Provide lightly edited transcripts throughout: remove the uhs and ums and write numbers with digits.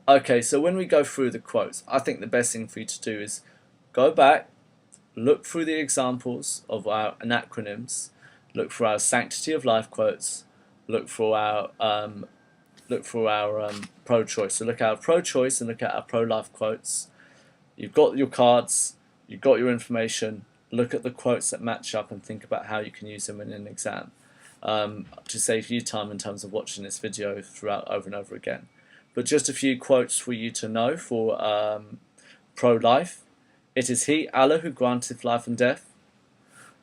Okay, so when we go through the quotes, I think the best thing for you to do is go back, look through the examples of our acronyms, look for our sanctity of life quotes, look for our pro-choice. So look at our pro-choice and look at our pro-life quotes. You've got your cards, you've got your information. Look at the quotes that match up and think about how you can use them in an exam. To save you time in terms of watching this video throughout over and over again. But just a few quotes for you to know for pro-life. It is He, Allah, who granteth life and death.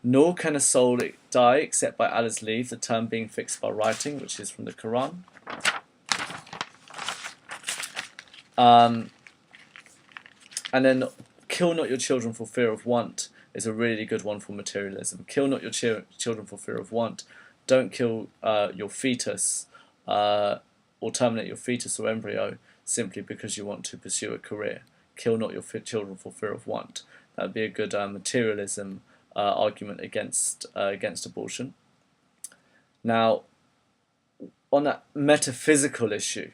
Nor can a soul die except by Allah's leave, the term being fixed by writing, which is from the Quran. And then kill not your children for fear of want is a really good one for materialism. Kill not your children for fear of want. Don't kill your fetus or terminate your fetus or embryo simply because you want to pursue a career. Kill not your children for fear of want. That would be a good materialism argument against abortion. Now, on that metaphysical issue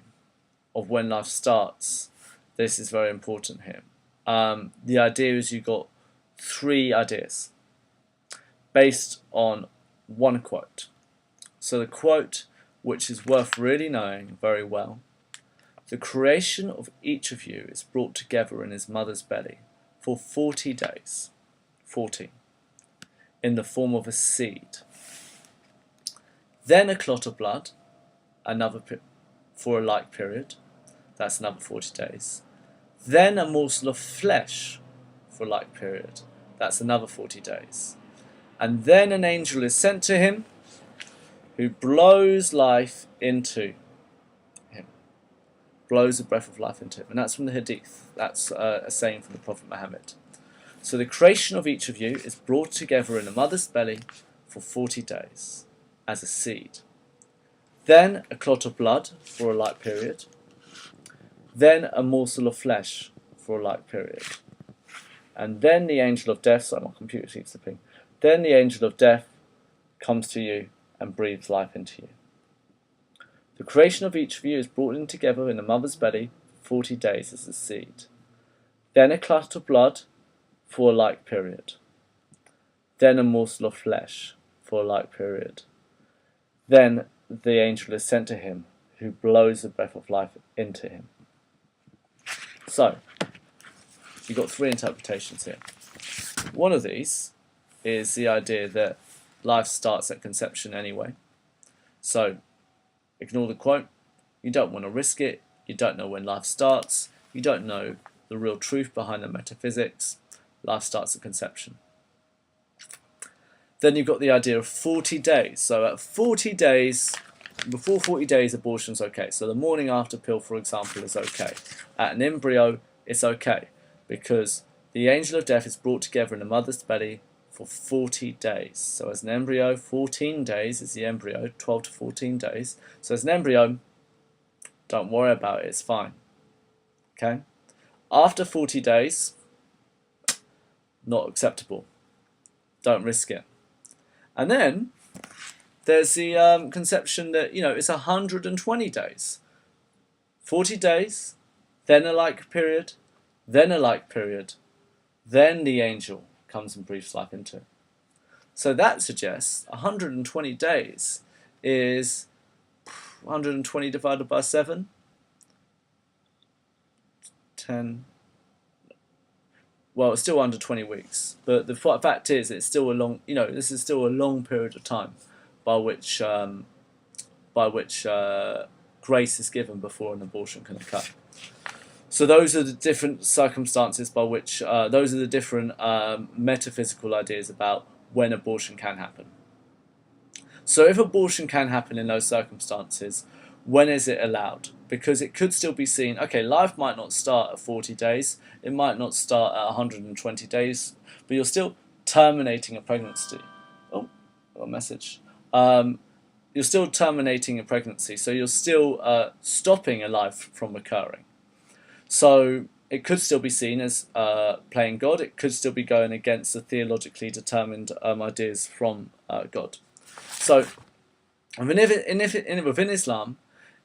of when life starts, this is very important here. The idea is you've got three ideas based on one quote. So the quote, which is worth really knowing very well: the creation of each of you is brought together in his mother's belly for 40 days, 40, in the form of a seed. Then a clot of blood, for a like period, that's another 40 days. Then a morsel of flesh for a like period, that's another 40 days. And then an angel is sent to him who blows life into him, blows a breath of life into him. And that's from the Hadith. That's a saying from the Prophet Muhammad. So the creation of each of you is brought together in a mother's belly for 40 days as a seed. Then a clot of blood for a like period. Then a morsel of flesh for a like period. And then the angel of death, sorry, my computer keeps slipping. Then the angel of death comes to you and breathes life into you. The creation of each of you is brought in together in the mother's belly for 40 days as a seed. Then a clot of blood for a like period. Then a morsel of flesh for a like period. Then the angel is sent to him who blows the breath of life into him. So, you've got three interpretations here. One of these is the idea that life starts at conception anyway. So, ignore the quote. You don't want to risk it. You don't know when life starts. You don't know the real truth behind the metaphysics. Life starts at conception. Then you've got the idea of 40 days. So at 40 days, before 40 days, abortion's okay. So the morning after pill, for example, is okay. At an embryo, it's okay, because the angel of death is brought together in the mother's belly for 40 days. So as an embryo, 14 days is the embryo, 12 to 14 days. So as an embryo, don't worry about it, it's fine. Okay? After 40 days, not acceptable. Don't risk it. And then there's the conception that, it's 120 days. 40 days, then a like period, then a like period, then the angel comes and breathes life into it. So that suggests 120 days is 120 divided by 7, 10. Well, it's still under 20 weeks, but the fact is, it's still a long. This is still a long period of time by which grace is given before an abortion can occur. So those are the different circumstances by which those are the different metaphysical ideas about when abortion can happen. So if abortion can happen in those circumstances, when is it allowed? Because it could still be seen, okay, life might not start at 40 days, it might not start at 120 days, but you're still terminating a pregnancy. Oh, got a message. You're still terminating a pregnancy, so you're still stopping a life from occurring. So it could still be seen as playing God. It could still be going against the theologically determined ideas from God. So within Islam,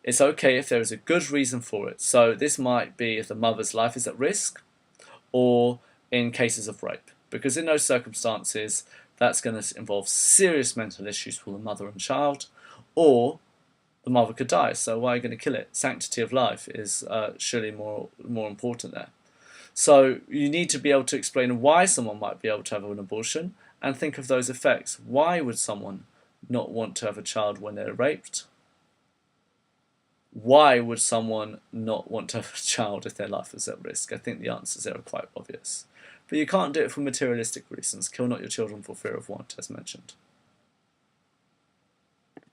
It's okay if there is a good reason for it. So this might be if the mother's life is at risk, or in cases of rape, because in those circumstances that's going to involve serious mental issues for the mother and child, or the mother could die. So why are you going to kill it? Sanctity of life is surely more important there. So you need to be able to explain why someone might be able to have an abortion and think of those effects. Why would someone not want to have a child when they're raped? Why would someone not want to have a child if their life is at risk? I think the answers there are quite obvious. But you can't do it for materialistic reasons. Kill not your children for fear of want, as mentioned.